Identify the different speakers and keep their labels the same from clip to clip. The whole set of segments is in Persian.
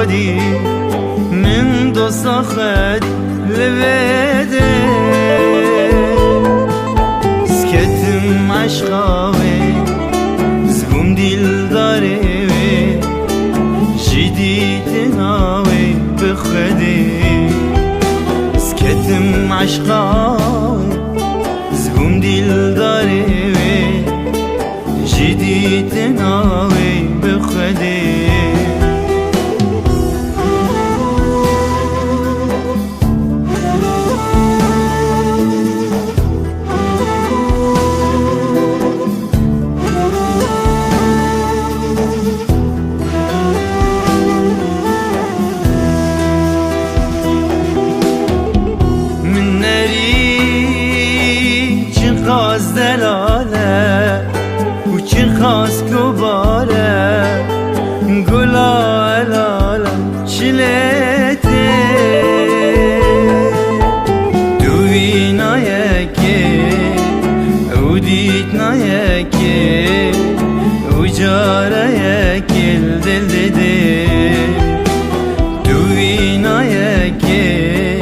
Speaker 1: دادی من دو ساخت لبده سکتم عشقاوه زبون دیل داره جدید ناوه بخده سکتم عشقاوه زبون دیل داره جدید ناوه بخده خواست دلاله و چی خواست گباره گلا الاله چلته دوی نایکه او دید نایکه او جاره یکل دل دده دوی نایکه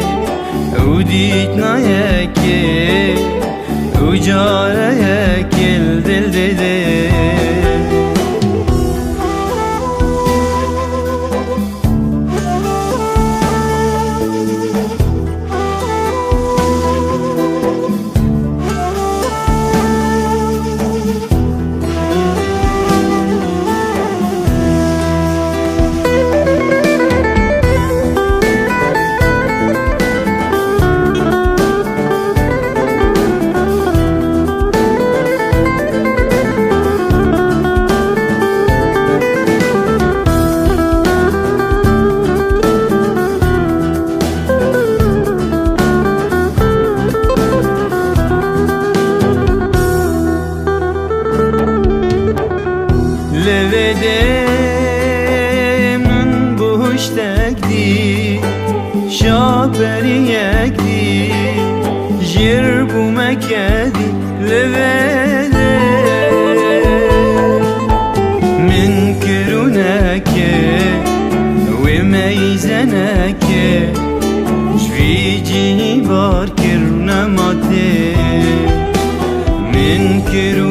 Speaker 1: او دید نایکه او جاره یکل دل دده لبده من بوشتك دي شابريك دي جربو مكادي لبده من كرونك وميزنك شفيجي بار كرنماتي من كرونك